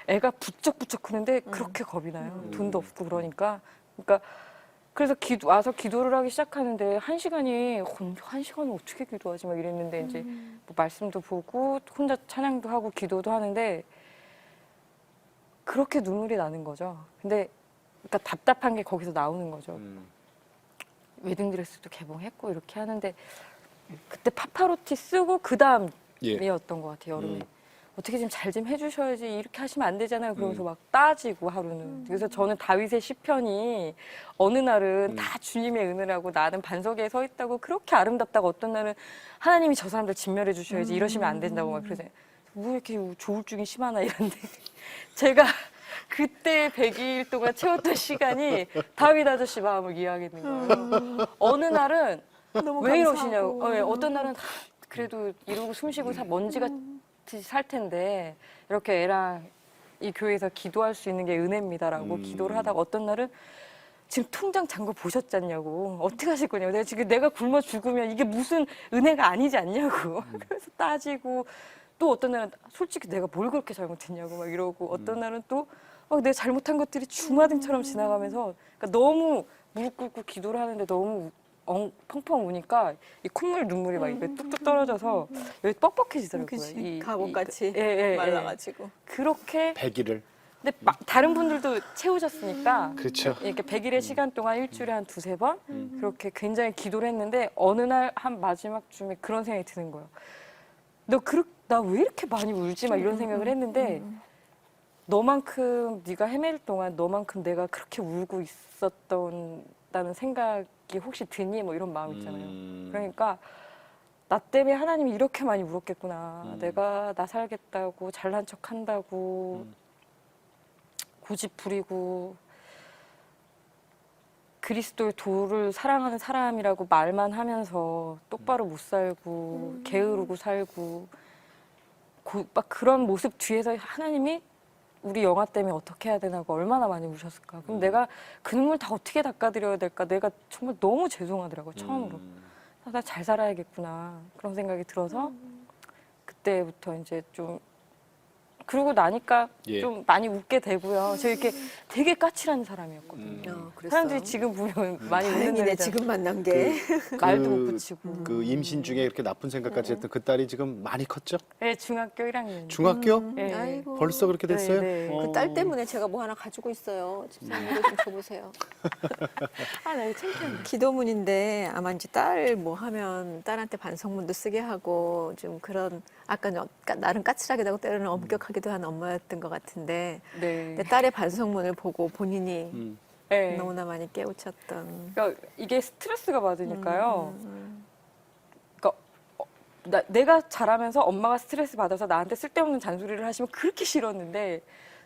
애가 부쩍부쩍 크는데 그렇게 겁이 나요. 돈도 없고 그러니까 그래서 와서 기도를 하기 시작하는데 한 시간을 어떻게 기도하지 막 이랬는데 이제 뭐 말씀도 보고 혼자 찬양도 하고 기도도 하는데 그렇게 눈물이 나는 거죠. 근데 그러니까 답답한 게 거기서 나오는 거죠. 웨딩드레스도 개봉했고 이렇게 하는데 그때 파파로티 쓰고 그 다음이었던 것 같아요. 여름에. 어떻게 좀 잘 좀 해주셔야지 이렇게 하시면 안 되잖아요. 그러면서 막 따지고 하루는. 그래서 저는 다윗의 시편이 어느 날은 다 주님의 은혜라고 나는 반석에 서 있다고 그렇게 아름답다고 어떤 날은 하나님이 저 사람들 진멸해 주셔야지 이러시면 안 된다고 막 그러세요. 뭐 이렇게 조울증이 심하나 이런데 제가 그때 100일 동안 채웠던 시간이 다윗 아저씨 마음을 이해하겠는 거예요. 어느 날은 왜 이러시냐고. 어떤 날은 그래도 이러고 숨쉬고 먼지가 살 텐데 이렇게 애랑 이 교회에서 기도할 수 있는 게 은혜입니다라고 기도를 하다가 어떤 날은 지금 통장 잔고 보셨잖냐고 어떻게 하실 거냐고 내가 굶어 죽으면 이게 무슨 은혜가 아니지 않냐고 그래서 따지고 또 어떤 날은 솔직히 내가 뭘 그렇게 잘못했냐고 막 이러고 어떤 날은 또 내가 잘못한 것들이 주마등처럼 지나가면서 그러니까 너무 무릎 꿇고 기도를 하는데 너무 펑펑 우니까 이 콧물 눈물이 막 입에 뚝뚝 떨어져서 여기 뻑뻑해지더라고요. 갑옷같이 말라가지고. 그렇게 100일을. 근데 다른 분들도 채우셨으니까 그렇죠. 이렇게 100일의 시간 동안 일주일에 한 두세 번 그렇게 굉장히 기도를 했는데 어느 날 한 마지막쯤에 그런 생각이 드는 거예요. 나 왜 이렇게 많이 울지? 막 이런 생각을 했는데 너만큼 네가 헤맬 동안 너만큼 내가 그렇게 울고 있었다는 생각이 혹시 드니? 뭐 이런 마음 있잖아요. 그러니까 나 때문에 하나님이 이렇게 많이 울었겠구나. 내가 나 살겠다고 잘난 척 한다고 고집 부리고 그리스도의 도를 사랑하는 사람이라고 말만 하면서 똑바로 못 살고 게으르고 살고 막 그런 모습 뒤에서 하나님이 우리 영화 때문에 어떻게 해야 되나 얼마나 많이 우셨을까. 그럼 내가 그 눈물 다 어떻게 닦아드려야 될까. 내가 정말 너무 죄송하더라고요. 처음으로. 나 잘 살아야겠구나. 그런 생각이 들어서 그때부터 이제 좀 그러고 나니까 예. 좀 많이 웃게 되고요. 제가 이렇게 되게 까칠한 사람이었거든요. 사람들이 지금 보면 많이 웃는 다행이네 애잖아요. 지금 만난 게. 말도 못 붙이고. 그 임신 중에 이렇게 나쁜 생각까지 했던 그 딸이 지금 많이 컸죠? 네, 중학교 1학년. 중학교? 네. 아이고. 벌써 그렇게 됐어요? 네, 네. 그 딸 때문에 제가 뭐 하나 가지고 있어요. 집사님도 좀 줘보세요. 아, 나 이거 창피한데. 기도문인데 아마 이제 딸 뭐 하면 딸한테 반성문도 쓰게 하고 좀 그런 아까 나름 까칠하기도 하고 때로는 엄격하기도 한 엄마였던 것 같은데 네. 근데 딸의 반성문을 보고 본인이 네. 너무나 많이 깨우쳤던. 그러니까 이게 스트레스가 받으니까요. 그러니까 내가 자라면서 엄마가 스트레스 받아서 나한테 쓸데없는 잔소리를 하시면 그렇게 싫었는데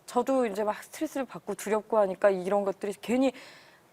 저도 이제 막 스트레스를 받고 두렵고 하니까 이런 것들이 괜히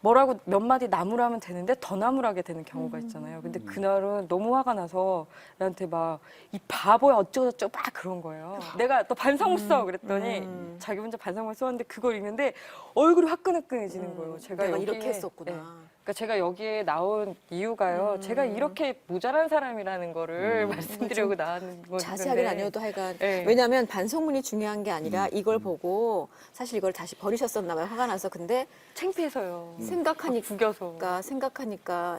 뭐라고 몇 마디 나무라면 되는데 더 나무라게 되는 경우가 있잖아요. 근데 그날은 너무 화가 나서 얘한테 막 이 바보야 어쩌고저쩌고 막 그런 거예요. 내가 너 반성문 써 그랬더니 자기 혼자 반성문 썼는데 그걸 읽는데 얼굴이 화끈화끈해지는 거예요. 내가 여기에, 이렇게 했었구나. 네. 그러니까 제가 여기에 나온 이유가요. 제가 이렇게 모자란 사람이라는 거를 말씀드리려고 나왔는 건데. 자세하게는 아니어도 하여간 네. 왜냐하면 반성문이 중요한 게 아니라 이걸 보고 사실 이걸 다시 버리셨었나 봐요. 화가 나서. 근데 창피해서요. 생각하니까 구겨서.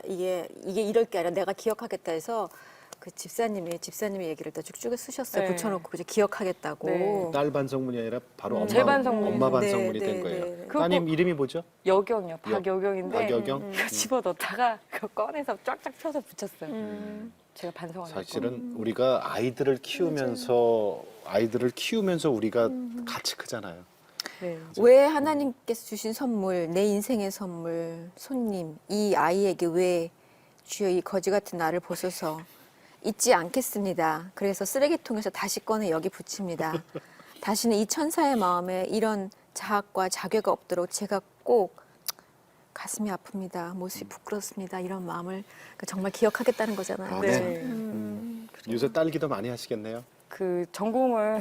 이게 이럴 게 아니라 내가 기억하겠다 해서 그 집사님이 얘기를 다 쭉쭉 쓰셨어요. 네. 붙여놓고 이제 기억하겠다고. 네. 딸 반성문이 아니라 바로 제 반성문. 엄마 반성문이 네, 된 네, 거예요. 네. 따님 이름이 뭐죠? 여경이요. 박여경인데 박여경? 이거 집어넣다가 그거 꺼내서 쫙쫙 펴서 붙였어요. 제가 반성하는 거. 사실은 우리가 아이들을 키우면서 우리가 같이 크잖아요. 네. 왜 하나님께서 주신 선물, 내 인생의 선물, 손님, 이 아이에게 왜 주여 이 거지 같은 나를 보소서 잊지 않겠습니다. 그래서 쓰레기통에서 다시 꺼내 여기 붙입니다. 다시는 이 천사의 마음에 이런 자학과 자괴가 없도록 제가 꼭 가슴이 아픕니다. 모습이 부끄럽습니다. 이런 마음을 정말 기억하겠다는 거잖아요. 아, 네. 요새 딸기도 많이 하시겠네요. 그 전공을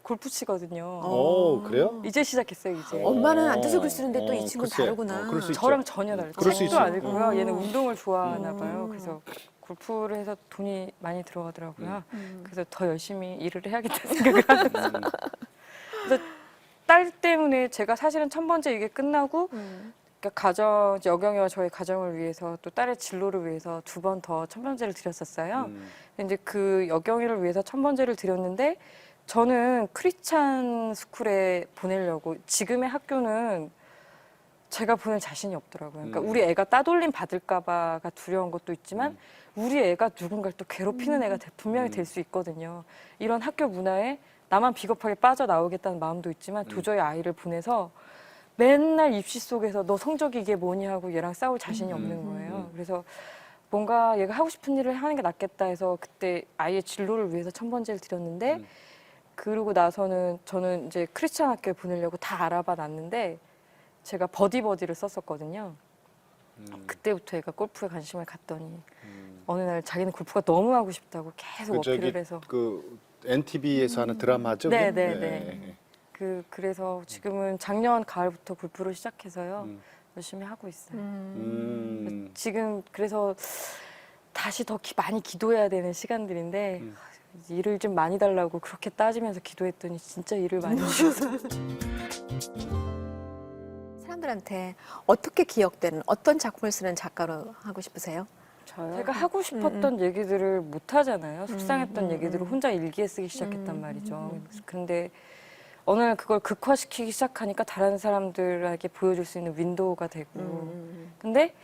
골프 치거든요. 오, 그래요? 이제 시작했어요, 이제. 엄마는 앉아서 글 쓰는데 또 이 친구는 글쎄. 다르구나. 그럴 수 있죠. 저랑 전혀 다르고 그럴 수 책도 있어요. 안 읽고요. 얘는 운동을 좋아하나 봐요. 그래서 골프를 해서 돈이 많이 들어가더라고요. 그래서 더 열심히 일을 해야겠다 생각을 하면서. 그래서 딸 때문에 제가 사실은 첫 번째 이게 끝나고 그러니까 가정, 여경이와 저의 가정을 위해서 또 딸의 진로를 위해서 2번 더 천번제를 드렸었어요. 근데 이제 그 여경이를 위해서 천번제를 드렸는데 저는 크리스찬 스쿨에 보내려고 지금의 학교는 제가 보낼 자신이 없더라고요. 그러니까 우리 애가 따돌림 받을까봐가 두려운 것도 있지만 우리 애가 누군가를 또 괴롭히는 애가 분명히 될 수 있거든요. 이런 학교 문화에 나만 비겁하게 빠져나오겠다는 마음도 있지만 도저히 아이를 보내서 맨날 입시 속에서 너 성적이 이게 뭐니 하고 얘랑 싸울 자신이 없는 거예요. 그래서 뭔가 얘가 하고 싶은 일을 하는 게 낫겠다 해서 그때 아이의 진로를 위해서 천번제를 드렸는데 그러고 나서는 저는 이제 크리스찬 학교에 보내려고 다 알아봐 놨는데 제가 버디를 썼었거든요. 그때부터 얘가 골프에 관심을 갖더니 어느 날 자기는 골프가 너무 하고 싶다고 계속 어필을 해서 그 NTV에서 하는 드라마죠? 네, 그게? 네, 네. 그래서 지금은 작년 가을부터 골프를 시작해서요. 열심히 하고 있어요. 지금 그래서 다시 더 많이 기도해야 되는 시간들인데 일을 좀 많이 달라고 그렇게 따지면서 기도했더니 진짜 일을 많이 주셔서 사람들한테 어떻게 기억되는 어떤 작품을 쓰는 작가로 하고 싶으세요? 제가 하고 싶었던 얘기들을 못 하잖아요. 속상했던 얘기들을 혼자 일기에 쓰기 시작했단 말이죠. 근데 어느 날 그걸 극화시키기 시작하니까 다른 사람들에게 보여줄 수 있는 윈도우가 되고 근데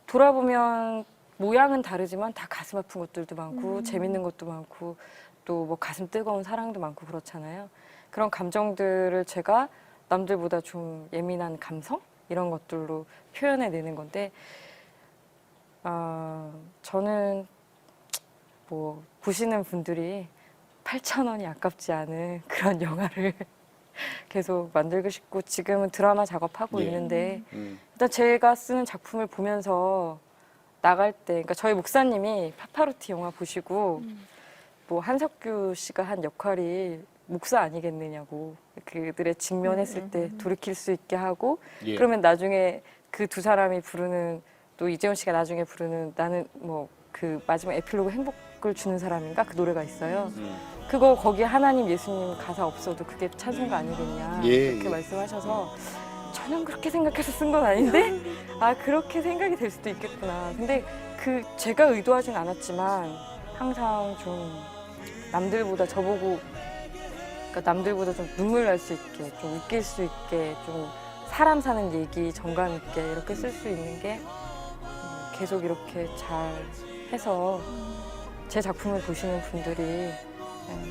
돌아보면 모양은 다르지만 다 가슴 아픈 것들도 많고 재밌는 것도 많고 또 뭐 가슴 뜨거운 사랑도 많고 그렇잖아요. 그런 감정들을 제가 남들보다 좀 예민한 감성 이런 것들로 표현해내는 건데 저는 뭐 보시는 분들이 8,000원이 아깝지 않은 그런 영화를 계속 만들고 싶고 지금은 드라마 작업하고 있는데 일단 제가 쓰는 작품을 보면서 나갈 때 그러니까 저희 목사님이 파파로티 영화 보시고 뭐 한석규 씨가 한 역할이 목사 아니겠느냐고 그들의 직면했을 때 돌이킬 수 있게 하고 그러면 나중에 그 2사람이 부르는 또 이재훈 씨가 나중에 부르는 나는 뭐 그 마지막 에필로그 행복을 주는 사람인가 그 노래가 있어요. 그거 거기에 하나님 예수님 가사 없어도 그게 찬송가 아니겠냐 그렇게 말씀하셔서 저는 그렇게 생각해서 쓴 건 아닌데 그렇게 생각이 될 수도 있겠구나. 근데 그 제가 의도하진 않았지만 항상 좀 남들보다 저보고 그러니까 남들보다 좀 눈물 날 수 있게 좀 웃길 수 있게 좀 사람 사는 얘기 정감 있게 이렇게 쓸 수 있는 게 계속 이렇게 잘 해서 제 작품을 보시는 분들이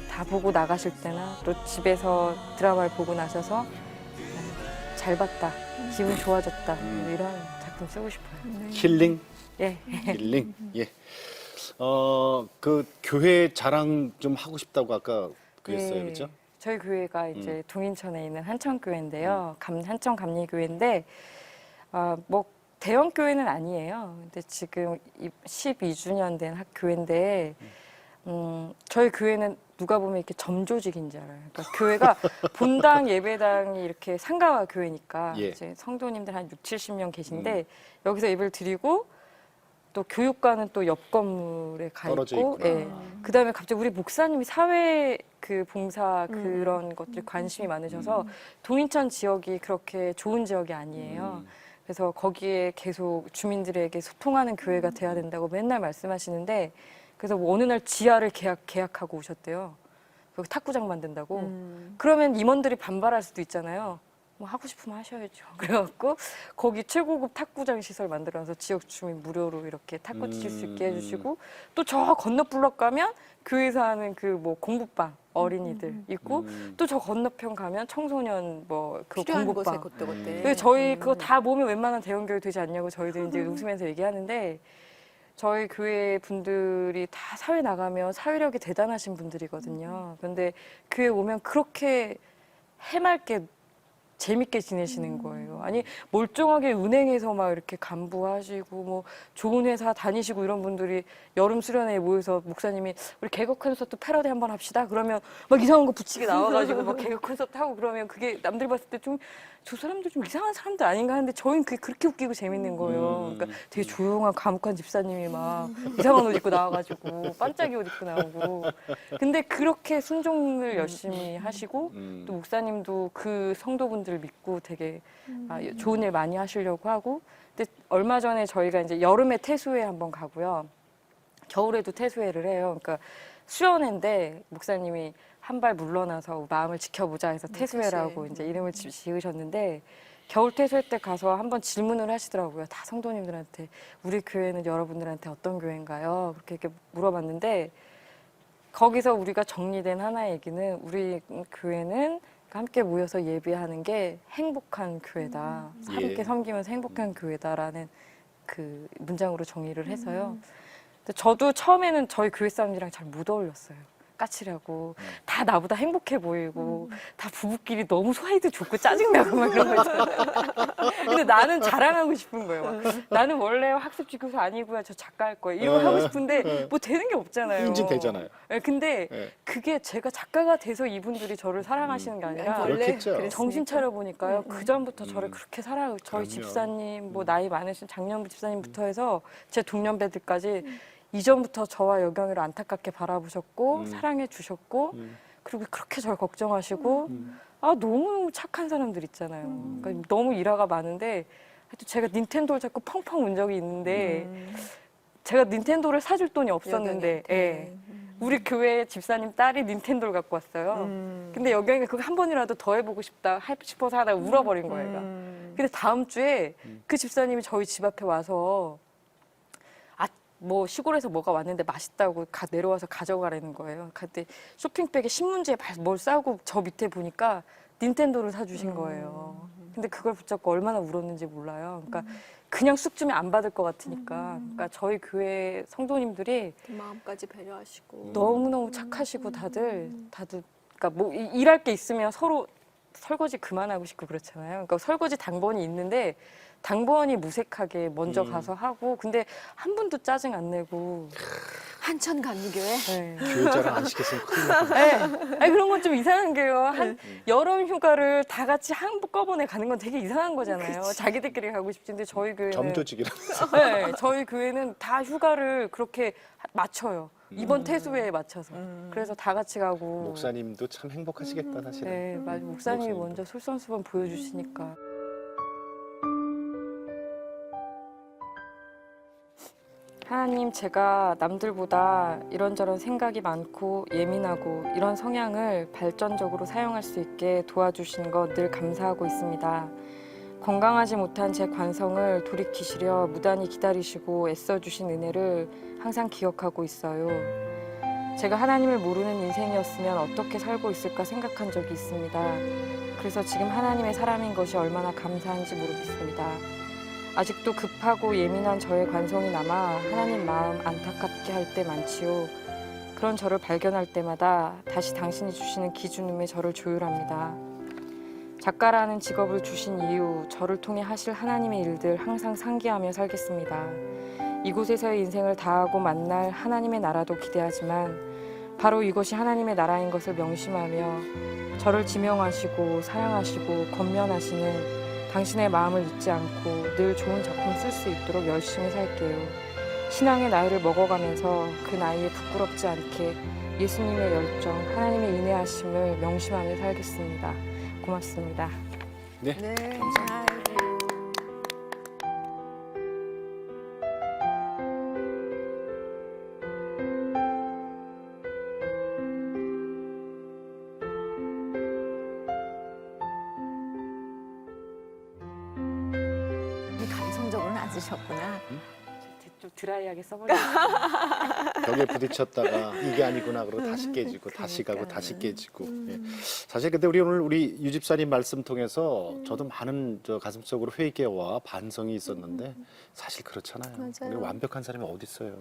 다 보고 나가실 때나 또 집에서 드라마를 보고 나셔서 잘 봤다, 기분 좋아졌다 이런 작품 쓰고 싶어요. 힐링? 예. 힐링? 예. 그 교회 자랑 좀 하고 싶다고 아까 그랬어요, 그렇죠? 저희 교회가 이제 동인천에 있는 한천교회인데요. 한천 감리교회인데 뭐 대형 교회는 아니에요. 근데 지금 12주년 된 교회인데 저희 교회는 누가 보면 이렇게 점조직인 줄 알아요. 그러니까 교회가 본당 예배당이 이렇게 상가 교회니까 이제 성도님들 한 6, 70명 계신데 여기서 예배를 드리고 또 교육과는 또 옆 건물에 가 있고, 그다음에 갑자기 우리 목사님이 사회 그 봉사 그런 것들 관심이 많으셔서 동인천 지역이 그렇게 좋은 지역이 아니에요. 그래서 거기에 계속 주민들에게 소통하는 교회가 돼야 된다고 맨날 말씀하시는데 그래서 뭐 어느 날 지하를 계약하고 오셨대요. 그 탁구장 만든다고. 그러면 임원들이 반발할 수도 있잖아요. 뭐 하고 싶으면 하셔야죠. 그래갖고 거기 최고급 탁구장 시설 만들어서 지역 주민 무료로 이렇게 탁구 칠 수 있게 해주시고 또 저 건너 블럭 가면 교회에서 하는 그 뭐 공부방 어린이들 있고 또 저 건너편 가면 청소년 뭐 그 공부방. 그때. 저희 그거 다 모으면 웬만한 대형 교회 되지 않냐고 저희들 이제 웃으면서 얘기하는데 저희 교회 분들이 다 사회 나가면 사회력이 대단하신 분들이거든요. 그런데 교회 오면 그렇게 해맑게 재밌게 지내시는 거예요. 아니 멀쩡하게 은행에서 막 이렇게 간부하시고 뭐 좋은 회사 다니시고 이런 분들이 여름 수련회에 모여서 목사님이 우리 개그 콘서트 패러디 한번 합시다. 그러면 막 이상한 거 붙이게 나와가지고 막 개그 콘서트 하고 그러면 그게 남들 봤을 때 좀 저 사람들 좀 이상한 사람들 아닌가 하는데 저희는 그게 그렇게 웃기고 재밌는 거예요. 그러니까 되게 조용한 과묵한 집사님이 막 이상한 옷 입고 나와가지고 반짝이 옷 입고 나오고 근데 그렇게 순종을 열심히 하시고 또 목사님도 그 성도분들 믿고 되게 좋은 일 많이 하시려고 하고 근데 얼마 전에 저희가 이제 여름에 태수회 한번 가고요. 겨울에도 태수회를 해요. 그러니까 수련회인데 목사님이 한 발 물러나서 마음을 지켜보자 해서 태수회라고 이제 이름을 지으셨는데 겨울 태수회 때 가서 한번 질문을 하시더라고요. 다 성도님들한테 우리 교회는 여러분들한테 어떤 교회인가요? 그렇게 이렇게 물어봤는데 거기서 우리가 정리된 하나의 얘기는 우리 교회는 함께 모여서 예배하는 게 행복한 교회다. 함께 섬기면서 행복한 교회다라는 그 문장으로 정의를 해서요. 근데 저도 처음에는 저희 교회 사람들이랑 잘 못 어울렸어요. 까칠하고 다 나보다 행복해 보이고 다 부부끼리 너무 사이도 좋고 짜증나고 막 그런 거 있잖아요. 근데 나는 자랑하고 싶은 거예요. 막 나는 원래 학습지교사 아니고요. 저 작가일 거예요. 이런 거 하고 싶은데 뭐 되는 게 없잖아요. 인증되잖아요. 네, 근데 네. 그게 제가 작가가 돼서 이분들이 저를 사랑하시는 게 아니라 그렇겠죠. 정신 차려 보니까요. 그 전부터 저를 그렇게 저희 그럼요. 집사님, 뭐 나이 많으신 장년부 집사님부터 해서 제 동년배들까지 이전부터 저와 여경이를 안타깝게 바라보셨고 사랑해 주셨고 그리고 그렇게 저를 걱정하시고 아 너무 착한 사람들 있잖아요. 그러니까 너무 일화가 많은데 하여튼 제가 닌텐도를 자꾸 펑펑 운 적이 있는데 제가 닌텐도를 사줄 돈이 없었는데 예. 우리 교회 집사님 딸이 닌텐도를 갖고 왔어요. 근데 여경이가 그거 한 번이라도 더 해보고 싶어서 하다가 울어버린 거예요. 얘가. 근데 다음 주에 그 집사님이 저희 집 앞에 와서 뭐 시골에서 뭐가 왔는데 맛있다고 내려와서 가져가라는 거예요. 그때 쇼핑백에 신문지에 뭘 싸고 저 밑에 보니까 닌텐도를 사주신 거예요. 근데 그걸 붙잡고 얼마나 울었는지 몰라요. 그러니까 그냥 쑥 주면 안 받을 것 같으니까. 그러니까 저희 교회 성도님들이 그 마음까지 배려하시고 너무너무 착하시고 다들 그러니까 뭐 일할 게 있으면 서로 설거지 그만하고 싶고 그렇잖아요. 그러니까 설거지 당번이 있는데 당번이 무색하게 먼저 가서 하고 근데 한 분도 짜증 안 내고 한천 감리교회 네. 교회 자랑 안 시켰으면 큰일 날 네. 아니, 그런 건 좀 이상한 게요. 한 여름 휴가를 다 같이 한꺼번에 가는 건 되게 이상한 거잖아요. 자기들끼리 가고 싶은데 저희 교회는 점조직이라면서. 네, 저희 교회는 다 휴가를 그렇게 맞춰요. 이번 태수회에 맞춰서. 그래서 다 같이 가고. 목사님도 참 행복하시겠다 사실은. 네, 맞아요. 목사님이 목사님도. 먼저 솔선수범 보여주시니까. 하나님, 제가 남들보다 이런저런 생각이 많고 예민하고 이런 성향을 발전적으로 사용할 수 있게 도와주신 것 늘 감사하고 있습니다. 건강하지 못한 제 관성을 돌이키시려 무단히 기다리시고 애써주신 은혜를 항상 기억하고 있어요. 제가 하나님을 모르는 인생이었으면 어떻게 살고 있을까 생각한 적이 있습니다. 그래서 지금 하나님의 사람인 것이 얼마나 감사한지 모르겠습니다. 아직도 급하고 예민한 저의 관성이 남아 하나님 마음 안타깝게 할 때 많지요. 그런 저를 발견할 때마다 다시 당신이 주시는 기준음에 저를 조율합니다. 작가라는 직업을 주신 이유, 저를 통해 하실 하나님의 일들 항상 상기하며 살겠습니다. 이곳에서의 인생을 다하고 만날 하나님의 나라도 기대하지만 바로 이것이 하나님의 나라인 것을 명심하며 저를 지명하시고 사랑하시고 권면하시는 당신의 마음을 잊지 않고 늘 좋은 작품 쓸 수 있도록 열심히 살게요. 신앙의 나이를 먹어가면서 그 나이에 부끄럽지 않게 예수님의 열정, 하나님의 인내하심을 명심하며 살겠습니다. 고맙습니다. 네. 감사합니다. 감성적으로는 안 쓰셨구나. 좀 드라이하게 써버렸어요. 벽에 부딪혔다가 이게 아니구나 그러고 다시 깨지고 다시 가고 다시 깨지고. 예. 사실 근데 오늘 우리 유 집사님 말씀 통해서 저도 많은 가슴속으로 회개와 반성이 있었는데 사실 그렇잖아요. 맞아요. 우리 완벽한 사람이 어디 있어요?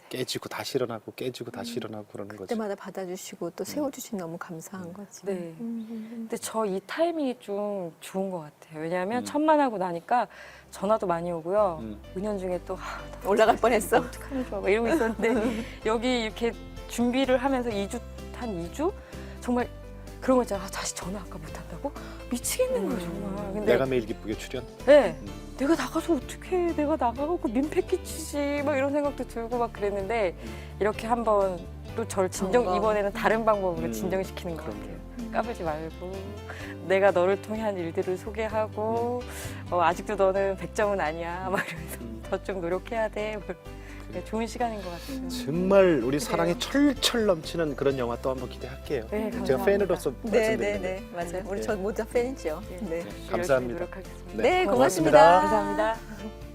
깨지고 다시 일어나고 깨지고 다시 일어나고 그러는 거죠. 그때마다 받아주시고 또 세워주시니 너무 감사한 거지. 네. 근데 저 이 타이밍이 좀 좋은 것 같아요. 왜냐하면 음. 천만하고 나니까 전화도 많이 오고요. 음. 은연중에 또 올라갈 뻔했어. 어떡하면 좋아 막 이러고 있었는데 여기 이렇게 준비를 하면서 한 2주 정말 그런 거 있잖아. 아, 다시 전화 아까 못 한다고? 미치겠는 거예요 정말. 근데 내가 매일 기쁘게 출연. 네. 내가 나가서 어떡해. 내가 나가고 민폐 끼치지. 막 이런 생각도 들고 막 그랬는데 이렇게 한번 또 저를 이번에는 다른 방법으로 진정시키는 것 같아요. 까불지 말고 내가 너를 통해 한 일들을 소개하고 아직도 너는 100점은 아니야. 막 이러면서 더 좀 노력해야 돼. 좋은 시간인 것 같아요. 정말 우리 사랑이 철철 넘치는 그런 영화 또 한번 기대할게요. 네, 감사합니다. 제가 팬으로서 말씀드리는데. 네네네 맞아요. 우리 저 모두 다 팬이죠. 네. 열심히 감사합니다. 노력하겠습니다. 네, 고맙습니다. 고맙습니다. 감사합니다.